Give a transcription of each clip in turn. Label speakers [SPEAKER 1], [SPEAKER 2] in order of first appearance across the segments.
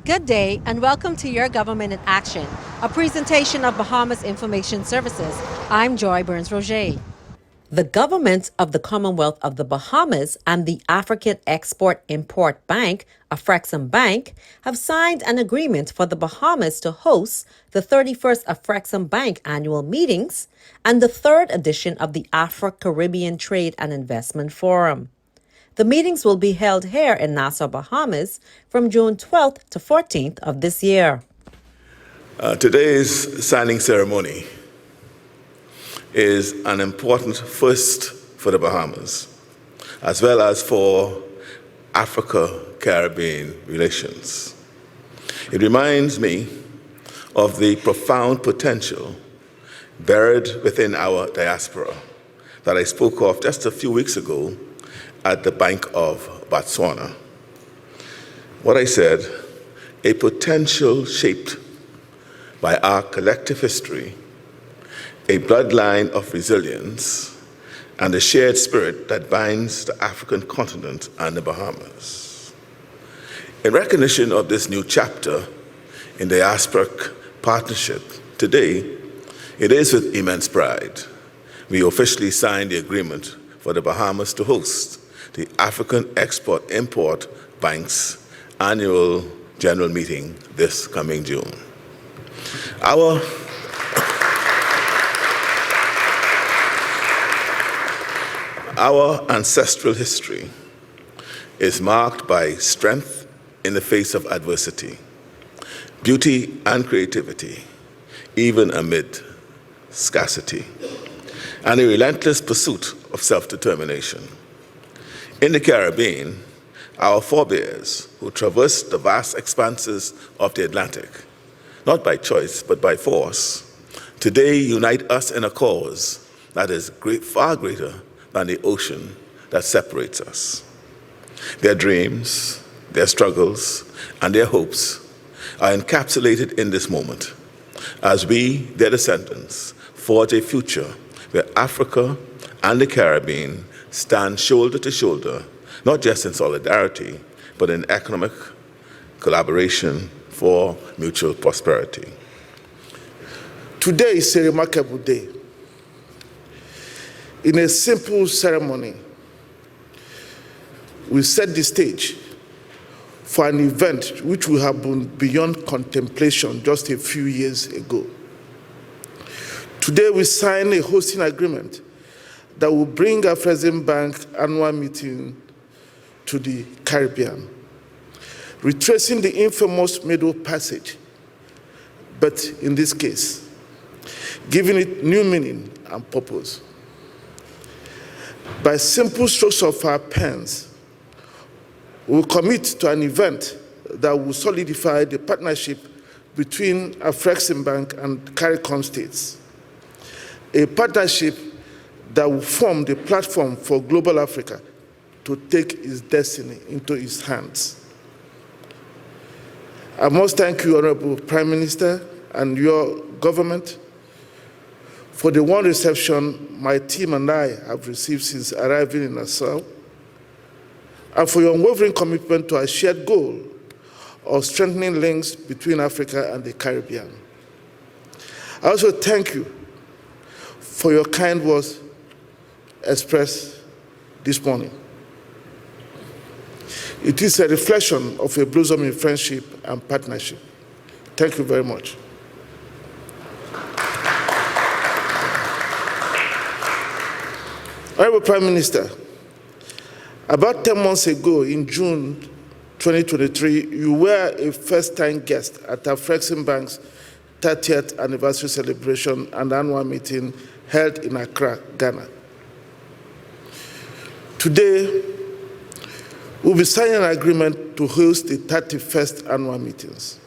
[SPEAKER 1] Good day and welcome to Your Government in Action, a presentation of Bahamas Information Services. I'm Joy Burns-Roger. The governments of the Commonwealth of the Bahamas and the African Export-Import Bank, Afrexim Bank, have signed an agreement for the Bahamas to host the 31st Afrexim Bank annual meetings and the third edition of the Afro-Caribbean Trade and Investment Forum. The meetings will be held here in Nassau, Bahamas from June 12th to 14th of this year.
[SPEAKER 2] Today's signing ceremony is an important first for the Bahamas, as well as for Africa-Caribbean relations. It reminds me of the profound potential buried within our diaspora that I spoke of just a few weeks ago at the Bank of Botswana. What I said, a potential shaped by our collective history, a bloodline of resilience, and a shared spirit that binds the African continent and the Bahamas. In recognition of this new chapter in diasporic partnership, today, it is with immense pride we officially signed the agreement for the Bahamas to host the African Export-Import Bank's annual general meeting this coming June. Our ancestral history is marked by strength in the face of adversity, beauty and creativity, even amid scarcity, and a relentless pursuit of self-determination. In the Caribbean, our forebears who traversed the vast expanses of the Atlantic, not by choice but by force, today unite us in a cause that is far greater than the ocean that separates us. Their dreams, their struggles, and their hopes are encapsulated in this moment as we, their descendants, forge a future where Africa and the Caribbean stand shoulder to shoulder, not just in solidarity, but in economic collaboration for mutual prosperity.
[SPEAKER 3] Today is a remarkable day. In a simple ceremony, we set the stage for an event which will have been beyond contemplation just a few years ago. Today we sign a hosting agreement that will bring Afrexim Bank annual meeting to the Caribbean, retracing the infamous Middle Passage, but in this case, giving it new meaning and purpose. By simple strokes of our pens, we will commit to an event that will solidify the partnership between Afrexim Bank and CARICOM states, a partnership that will form the platform for global Africa to take its destiny into its hands. I must thank you, Honorable Prime Minister, and your government for the warm reception my team and I have received since arriving in Nassau, and for your unwavering commitment to our shared goal of strengthening links between Africa and the Caribbean. I also thank you for your kind words expressed this morning. It is a reflection of a blossoming friendship and partnership. Thank you very much. Honorable Prime Minister, about 10 months ago, in June 2023, you were a first-time guest at Afrexim Bank's 30th anniversary celebration and annual meeting held in Accra, Ghana. Today, we'll be signing an agreement to host the 31st annual meetings.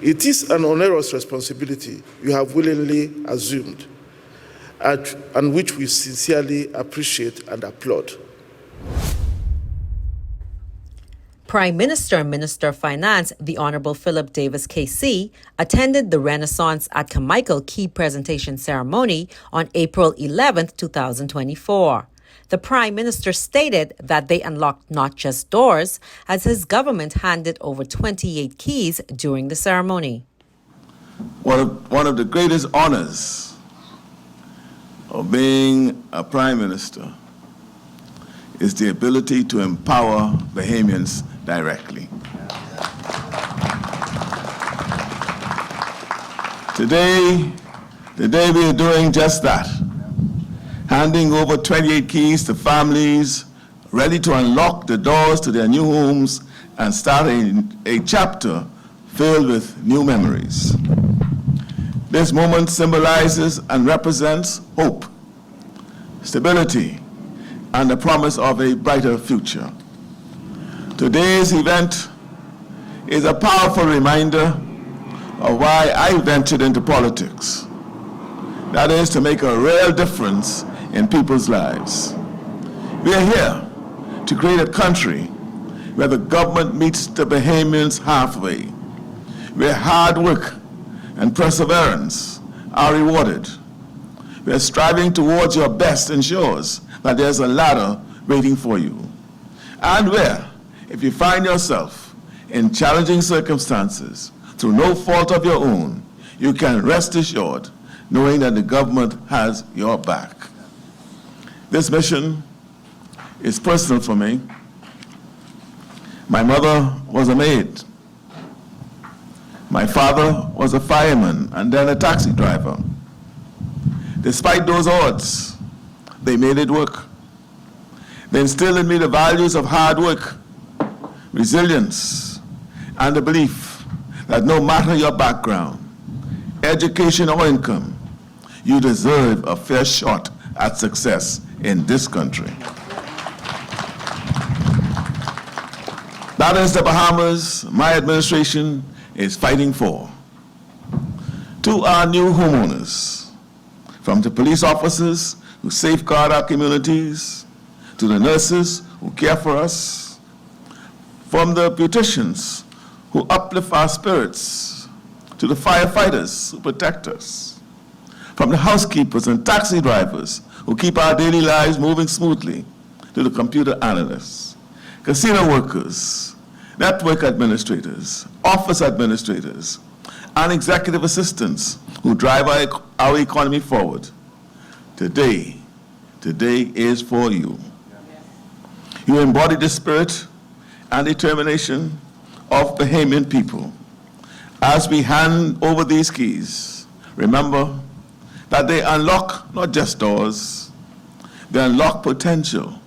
[SPEAKER 3] It is an onerous responsibility you have willingly assumed, and which we sincerely appreciate and applaud.
[SPEAKER 1] Prime Minister and Minister of Finance, the Honorable Philip Davis KC, attended the Renaissance at Carmichael Key presentation ceremony on April 11, 2024. The Prime Minister stated that they unlocked not just doors, as his government handed over 28 keys during the ceremony.
[SPEAKER 4] One of the greatest honors of being a Prime Minister is the ability to empower Bahamians directly. Today we are doing just that, handing over 28 keys to families ready to unlock the doors to their new homes and starting a chapter filled with new memories. This moment symbolizes and represents hope, stability, and the promise of a brighter future. Today's event is a powerful reminder of why I ventured into politics. That is, to make a real difference in people's lives. We are here to create a country where the government meets the Bahamians halfway, where hard work and perseverance are rewarded, where striving towards your best ensures that there's a ladder waiting for you, and where, if you find yourself in challenging circumstances through no fault of your own, you can rest assured knowing that the government has your back. This mission is personal for me. My mother was a maid. My father was a fireman and then a taxi driver. Despite those odds, they made it work. They instilled in me the values of hard work, resilience, and the belief that no matter your background, education or income, you deserve a fair shot at success in this country. That is the Bahamas my administration is fighting for. To our new homeowners, from the police officers who safeguard our communities, to the nurses who care for us, from the beauticians who uplift our spirits, to the firefighters who protect us, from the housekeepers and taxi drivers who keep our daily lives moving smoothly, to the computer analysts, casino workers, network administrators, office administrators, and executive assistants who drive our economy forward. Today is for you. You embody the spirit and determination of Bahamian people. As we hand over these keys, remember that they unlock not just doors, they unlock potential,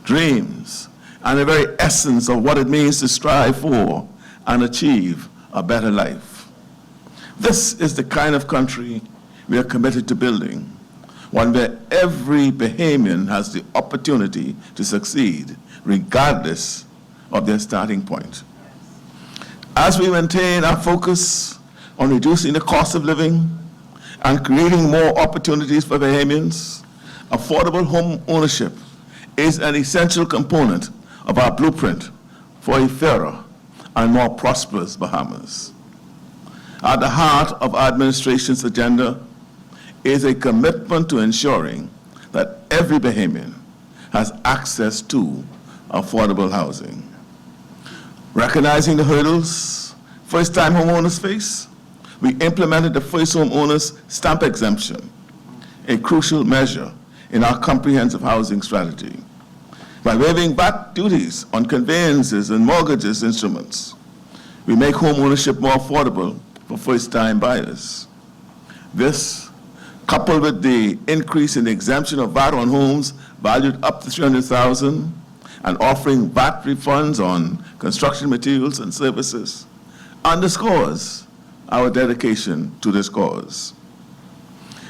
[SPEAKER 4] dreams, and the very essence of what it means to strive for and achieve a better life. This is the kind of country we are committed to building, one where every Bahamian has the opportunity to succeed, regardless of their starting point. As we maintain our focus on reducing the cost of living and creating more opportunities for Bahamians, affordable home ownership is an essential component of our blueprint for a fairer and more prosperous Bahamas. At the heart of our administration's agenda is a commitment to ensuring that every Bahamian has access to affordable housing. Recognizing the hurdles first-time homeowners face, we implemented the First Homeowners Stamp Exemption, a crucial measure in our comprehensive housing strategy. By waiving VAT duties on conveyances and mortgages instruments, we make home ownership more affordable for first-time buyers. This, coupled with the increase in the exemption of VAT on homes valued up to $300,000 and offering VAT refunds on construction materials and services, underscores our dedication to this cause.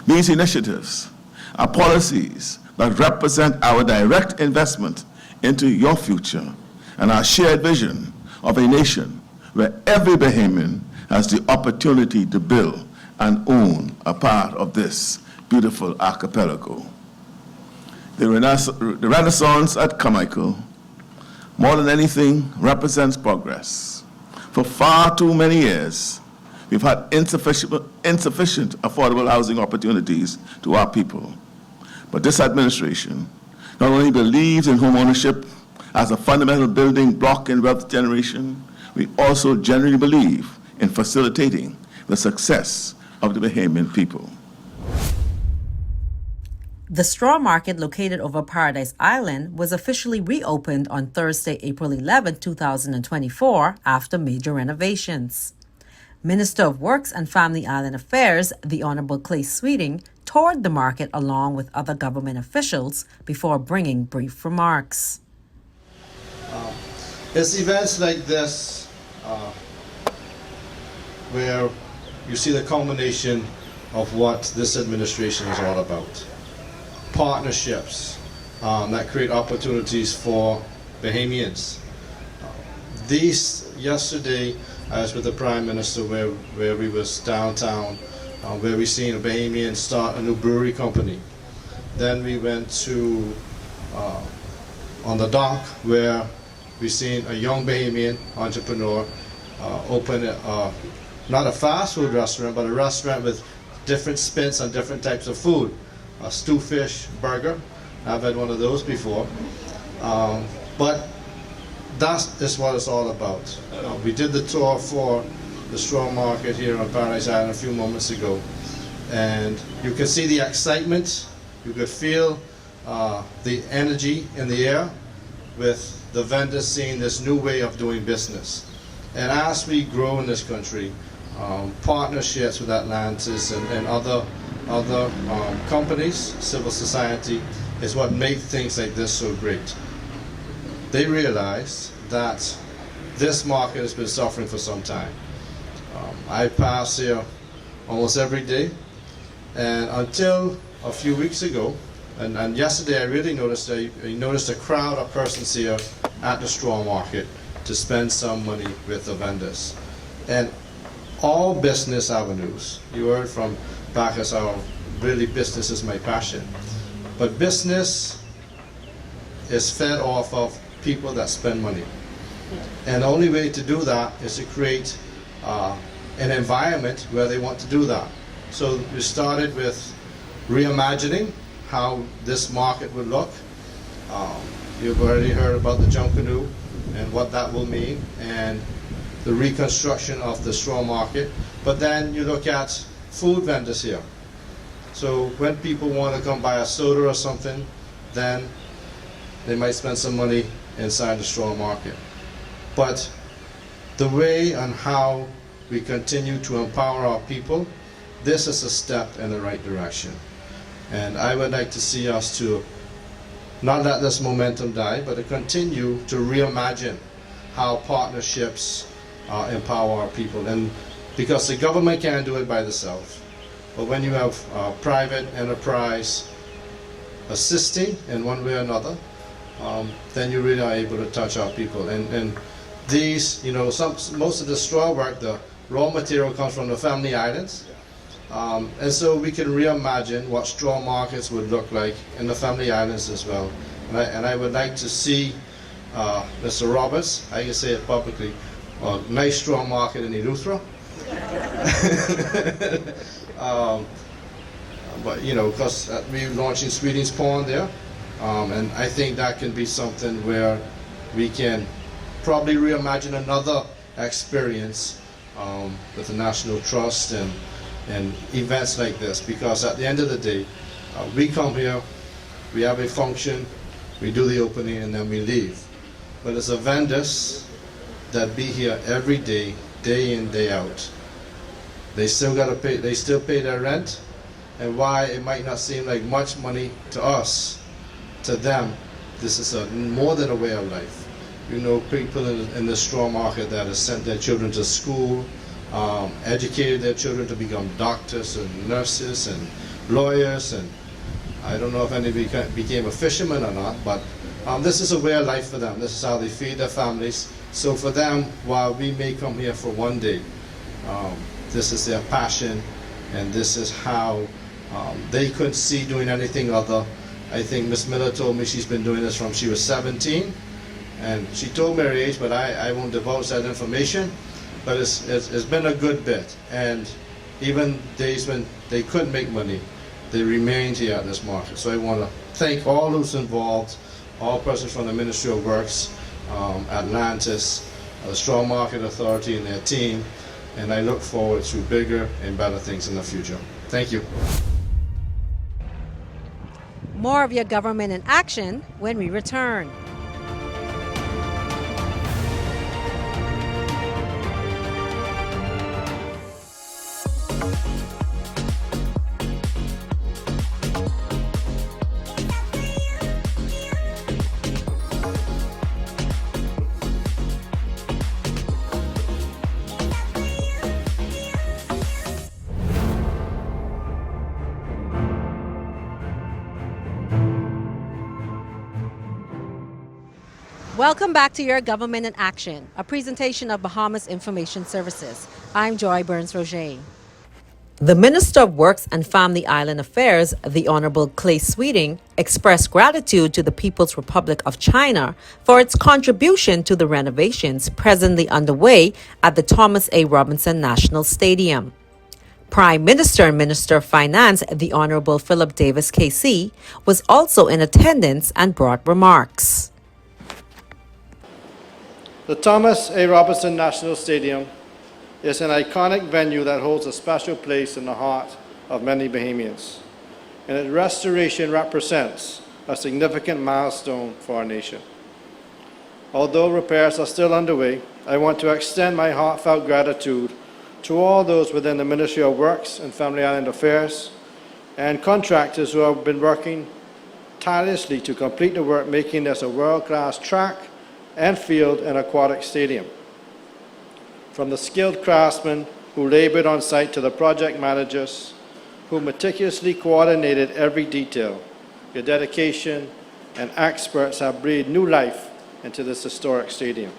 [SPEAKER 4] These initiatives are policies that represent our direct investment into your future and our shared vision of a nation where every Bahamian has the opportunity to build and own a part of this beautiful archipelago. The Renaissance at Carmichael, more than anything, represents progress. For far too many years, we've had insufficient affordable housing opportunities to our people. But this administration, not only believes in homeownership as a fundamental building block in wealth generation, we also generally believe in facilitating the success of the Bahamian people.
[SPEAKER 1] The straw market located over Paradise Island was officially reopened on Thursday, April 11, 2024, after major renovations. Minister of Works and Family Island Affairs, the Honorable Clay Sweeting, toured the market along with other government officials before bringing brief remarks.
[SPEAKER 5] It's events like this where you see the culmination of what this administration is all about. Partnerships that create opportunities for Bahamians. Yesterday, I was with the Prime Minister where we was downtown, where we seen a Bahamian start a new brewery company. Then we went to on the dock where we seen a young Bahamian entrepreneur open not a fast food restaurant, but a restaurant with different spins on different types of food. A stew fish burger. I've had one of those before. But that is what it's all about. We did the tour for the straw market here on Paradise Island a few moments ago. And you could see the excitement. You could feel the energy in the air with the vendors seeing this new way of doing business. And as we grow in this country, partnerships with Atlantis and other companies, civil society, is what made things like this so great. They realize that this market has been suffering for some time. I pass here almost every day, and until a few weeks ago, and yesterday I really noticed a crowd of persons here at the straw market to spend some money with the vendors. And all business avenues, you heard from Bacchus how really business is my passion. But business is fed off of people that spend money. And the only way to do that is to create an environment where they want to do that. So we started with reimagining how this market would look. You've already heard about the Junkanoo and what that will mean, and the reconstruction of the straw market. But then you look at food vendors here. So when people want to come buy a soda or something, then they might spend some money inside the straw market. But the way and how we continue to empower our people, this is a step in the right direction. And I would like to see us to not let this momentum die, but to continue to reimagine how partnerships empower our people. And because the government can't do it by themselves, but when you have private enterprise assisting in one way or another, then you really are able to touch our people. And these, most of the straw work, the raw material comes from the Family Islands. And so we can reimagine what straw markets would look like in the Family Islands as well. And I would like to see Mr. Roberts, I can say it publicly, a nice straw market in Eleuthera. But because we're launching Sweeting's Pond there, and I think that can be something where we can probably reimagine another experience with the National Trust and events like this, because at the end of the day, we come here, we have a function, we do the opening, and then we leave. But it's the vendors that be here every day, day in, day out. They still gotta pay. They still pay their rent, and why it might not seem like much money to us, to them, this is more than a way of life. People in the straw market that have sent their children to school, educated their children to become doctors and nurses and lawyers, and I don't know if any became a fisherman or not, but this is a way of life for them. This is how they feed their families. So for them, while we may come here for one day, this is their passion, and this is how they couldn't see doing anything other. I think Miss Miller told me she's been doing this from she was 17, and she told me her age, but I won't divulge that information. But it's been a good bit, and even days when they couldn't make money, they remained here at this market. So I want to thank all who's involved, all persons from the Ministry of Works, Atlantis, the Strong Market Authority and their team, and I look forward to bigger and better things in the future. Thank you.
[SPEAKER 1] More of Your Government in Action when we return. Welcome back to Your Government in Action, a presentation of Bahamas Information Services. I'm Joy Burns-Roger. The Minister of Works and Family Island Affairs, the Honorable Clay Sweeting, expressed gratitude to the People's Republic of China for its contribution to the renovations presently underway at the Thomas A. Robinson National Stadium. Prime Minister and Minister of Finance, the Honorable Philip Davis KC, was also in attendance and brought remarks.
[SPEAKER 5] The Thomas A. Robinson National Stadium is an iconic venue that holds a special place in the heart of many Bahamians, and its restoration represents a significant milestone for our nation. Although repairs are still underway, I want to extend my heartfelt gratitude to all those within the Ministry of Works and Family Island Affairs and contractors who have been working tirelessly to complete the work, making this a world-class track and field and aquatic stadium. From the skilled craftsmen who labored on site to the project managers who meticulously coordinated every detail, your dedication and experts have breathed new life into this historic stadium.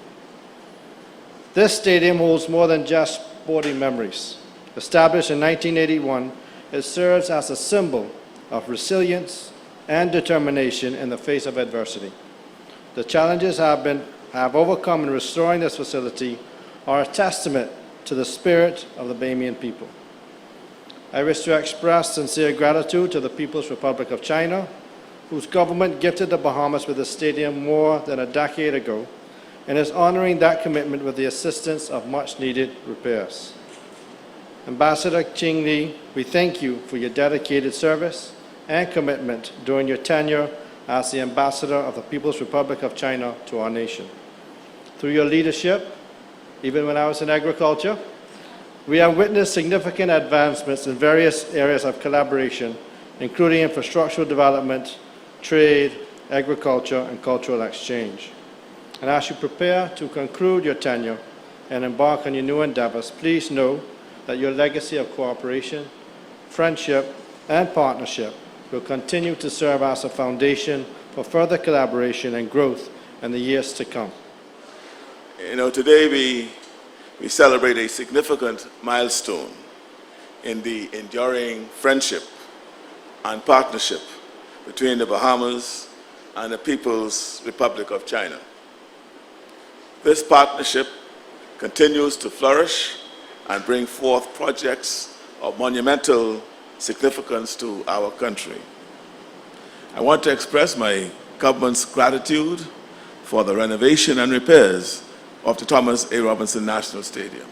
[SPEAKER 5] This stadium holds more than just sporting memories. Established in 1981, it serves as a symbol of resilience and determination in the face of adversity. The challenges have overcome in restoring this facility are a testament to the spirit of the Bahamian people. I wish to express sincere gratitude to the People's Republic of China, whose government gifted the Bahamas with a stadium more than a decade ago and is honoring that commitment with the assistance of much-needed repairs. Ambassador Ching Lee, we thank you for your dedicated service and commitment during your tenure as the Ambassador of the People's Republic of China to our nation. Through your leadership, even when I was in agriculture, we have witnessed significant advancements in various areas of collaboration, including infrastructural development, trade, agriculture, and cultural exchange. And as you prepare to conclude your tenure and embark on your new endeavors, please know that your legacy of cooperation, friendship, and partnership will continue to serve as a foundation for further collaboration and growth in the years to come.
[SPEAKER 2] You know, today we celebrate a significant milestone in the enduring friendship and partnership between the Bahamas and the People's Republic of China. This partnership continues to flourish and bring forth projects of monumental significance to our country. I want to express my government's gratitude for the renovation and repairs of the Thomas A. Robinson National Stadium,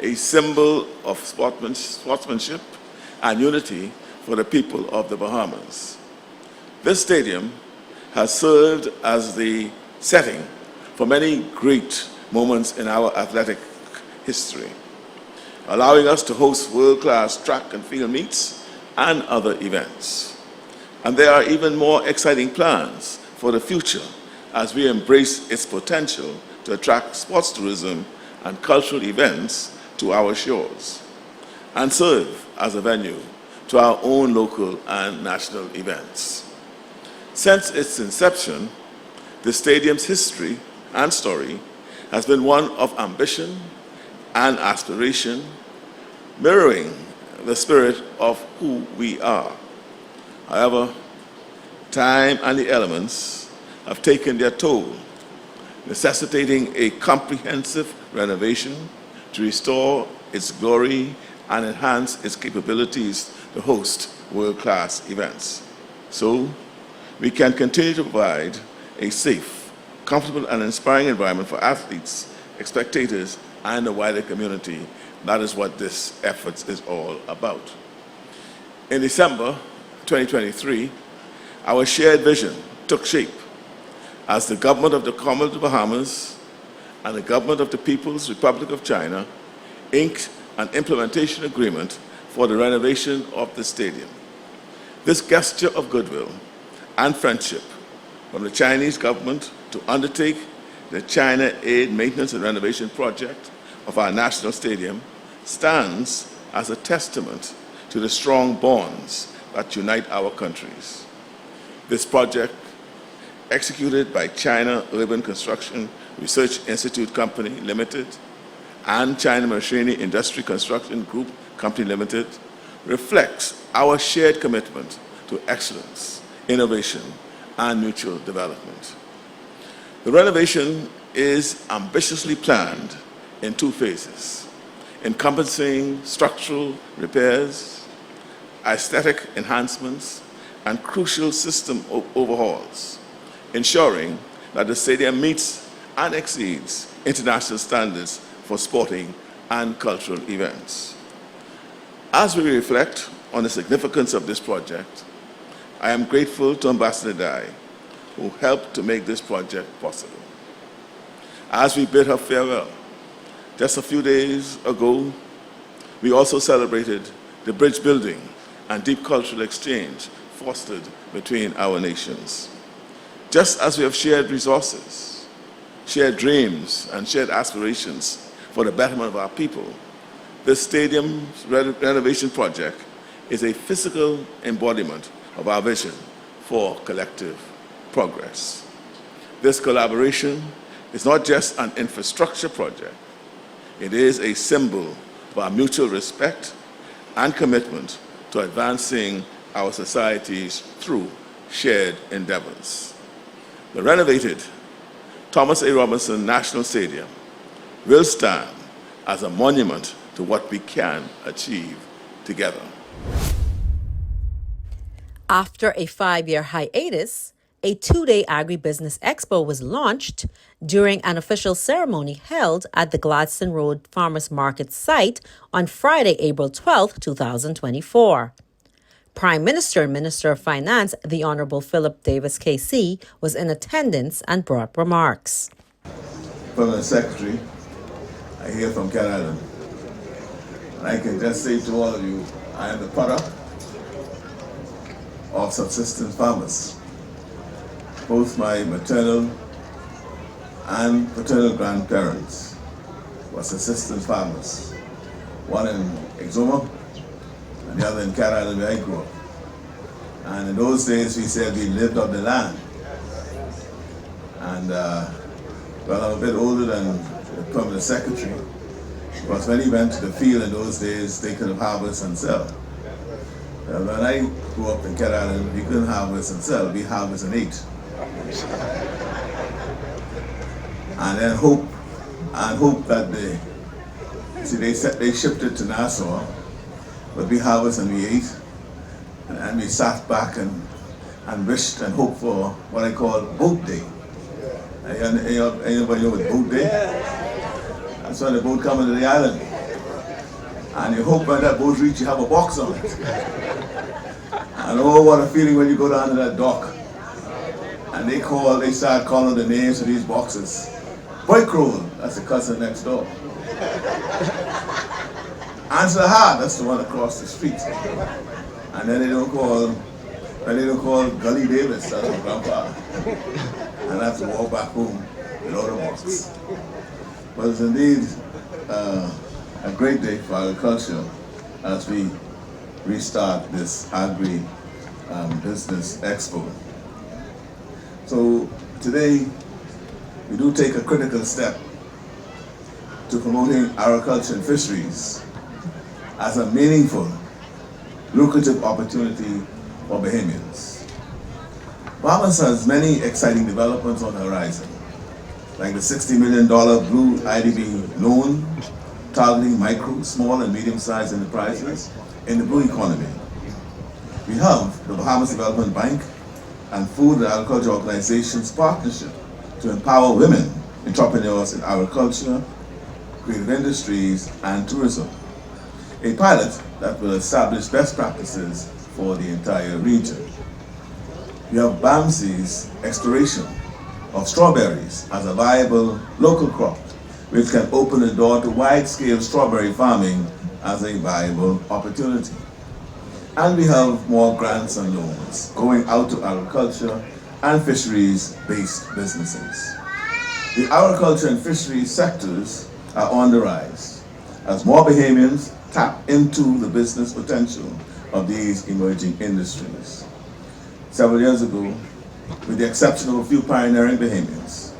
[SPEAKER 2] a symbol of sportsmanship and unity for the people of the Bahamas. This stadium has served as the setting for many great moments in our athletic history, allowing us to host world-class track and field meets and other events. And there are even more exciting plans for the future as we embrace its potential to attract sports tourism and cultural events to our shores and serve as a venue to our own local and national events. Since its inception, the stadium's history and story has been one of ambition and aspiration, mirroring the spirit of who we are. However, time and the elements have taken their toll, necessitating a comprehensive renovation to restore its glory and enhance its capabilities to host world-class events. So, we can continue to provide a safe, comfortable, and inspiring environment for athletes, spectators, and the wider community. That is what this effort is all about. In December 2023, our shared vision took shape as the government of the Commonwealth of the Bahamas and the government of the People's Republic of China inked an implementation agreement for the renovation of the stadium. This gesture of goodwill and friendship from the Chinese government to undertake the China Aid Maintenance and Renovation Project of our national stadium stands as a testament to the strong bonds that unite our countries. This project, executed by China Urban Construction Research Institute Company Limited and China Machinery Industry Construction Group Company Limited, reflects our shared commitment to excellence, innovation, and mutual development. The renovation is ambitiously planned in 2 phases, encompassing structural repairs, aesthetic enhancements, and crucial system overhauls, ensuring that the stadium meets and exceeds international standards for sporting and cultural events. As we reflect on the significance of this project, I am grateful to Ambassador Dai, who helped to make this project possible. As we bid her farewell, just a few days ago, we also celebrated the bridge building and deep cultural exchange fostered between our nations. Just as we have shared resources, shared dreams, and shared aspirations for the betterment of our people, this stadium renovation project is a physical embodiment of our vision for collective progress. This collaboration is not just an infrastructure project, it is a symbol of our mutual respect and commitment to advancing our societies through shared endeavors. The renovated Thomas A. Robinson National Stadium will stand as a monument to what we can achieve together.
[SPEAKER 1] After a 5-year hiatus, a 2-day agribusiness expo was launched during an official ceremony held at the Gladstone Road Farmers Market site on Friday, April 12, 2024. Prime Minister and Minister of Finance, the Honorable Philip Davis KC, was in attendance and brought remarks.
[SPEAKER 4] From the Secretary, I hear from Canada. And I can just say to all of you, I am the product of subsistence farmers. Both my maternal and paternal grandparents were subsistence farmers. One in Exuma and the other in Canada where I grew up. And in those days we said we lived on the land. And well, I'm a bit older than the permanent secretary, because when he went to the field in those days, they could have harvest and sell. When I grew up in Canada, we couldn't harvest and sell, we harvest and ate. And then hope that they shipped it to Nassau, but we harvest and we ate, and we sat back and wished and hoped for what I call boat day. Anybody know what boat day? That's when the boat comes into the island. And you hope when that boat reaches, you have a box on it. And oh, what a feeling when you go down to that dock. And they start calling the names of these boxes. Boy Crow, that's the cousin next door. Answer Hard, that's the one across the street. And then they don't call Gully Davis, that's my grandpa. And I have to walk back home without a box. But it's indeed a great day for agriculture as we restart this agri business expo. So today we do take a critical step to promoting agriculture and fisheries as a meaningful, lucrative opportunity for Bahamians. Bahamas has many exciting developments on the horizon, like the $60 million Blue IDB loan targeting micro, small, and medium-sized enterprises in the blue economy. We have the Bahamas Development Bank and Food and Agriculture Organization's partnership to empower women entrepreneurs in agriculture, creative industries, and tourism. A pilot that will establish best practices for the entire region. We have BAMSI's exploration of strawberries as a viable local crop, which can open the door to wide-scale strawberry farming as a viable opportunity. And we have more grants and loans going out to agriculture and fisheries-based businesses. The agriculture and fisheries sectors are on the rise as more Bahamians tap into the business potential of these emerging industries. Several years ago, with the exception of a few pioneering Bahamians,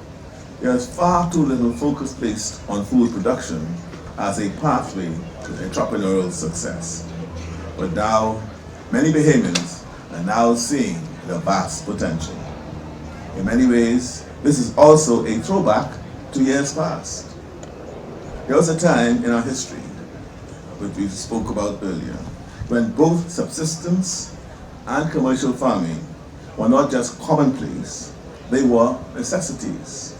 [SPEAKER 4] there is far too little focus placed on food production as a pathway to entrepreneurial success. But now, many Bahamians are now seeing the vast potential. In many ways, this is also a throwback to years past. There was a time in our history, which we spoke about earlier, when both subsistence and commercial farming were not just commonplace, they were necessities.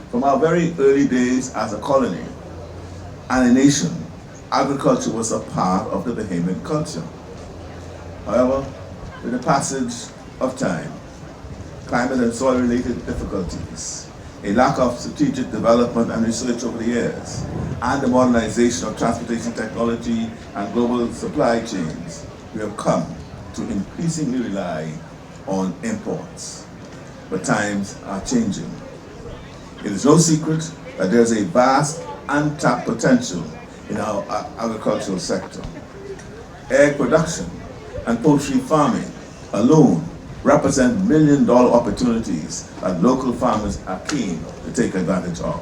[SPEAKER 4] From our very early days as a colony and a nation, agriculture was a part of the Bahamian culture. However, with the passage of time, climate and soil-related difficulties, a lack of strategic development and research over the years, and the modernization of transportation technology and global supply chains, we have come to increasingly rely on imports. But times are changing. It is no secret that there is a vast untapped potential in our agricultural sector. Egg production and poultry farming alone represent million-dollar opportunities that local farmers are keen to take advantage of.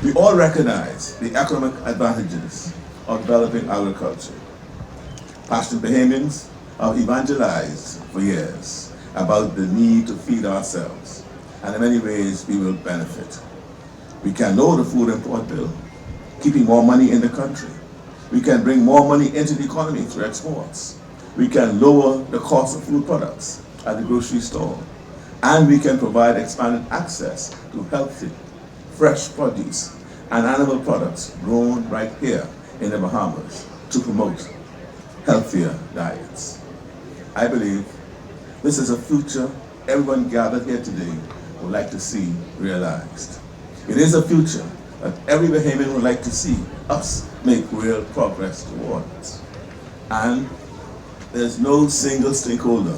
[SPEAKER 4] We all recognize the economic advantages of developing agriculture. Passionate Bahamians have evangelized for years about the need to feed ourselves, and in many ways we will benefit. We can lower the food import bill, keeping more money in the country. We can bring more money into the economy through exports. We can lower the cost of food products at the grocery store, and we can provide expanded access to healthy, fresh produce and animal products grown right here in the Bahamas to promote healthier diets. I believe this is a future everyone gathered here today would like to see realized. It is a future that every Bahamian would like to see us make real progress towards. And there's no single stakeholder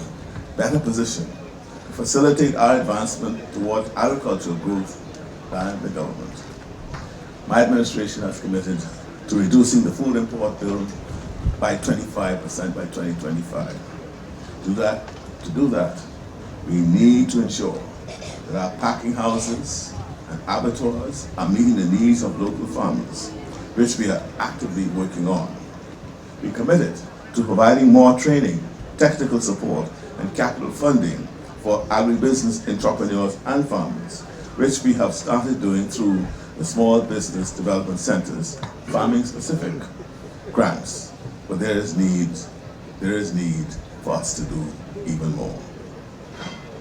[SPEAKER 4] better positioned to facilitate our advancement towards agricultural growth than the government. My administration has committed to reducing the food import bill by 25% by 2025. To do that, we need to ensure that our packing houses and abattoirs are meeting the needs of local farmers, which we are actively working on. We committed to providing more training, technical support, and capital funding for agribusiness entrepreneurs and farmers, which we have started doing through the Small Business Development Center's farming-specific grants. But there is need for us to do even more.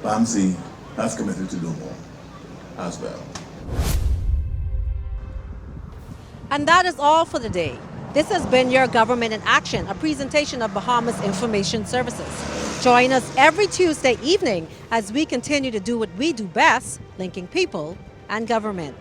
[SPEAKER 4] BAMSI has committed to do more as well.
[SPEAKER 1] And that is all for the day. This has been Your Government in Action, a presentation of Bahamas Information Services. Join us every Tuesday evening as we continue to do what we do best, linking people and government.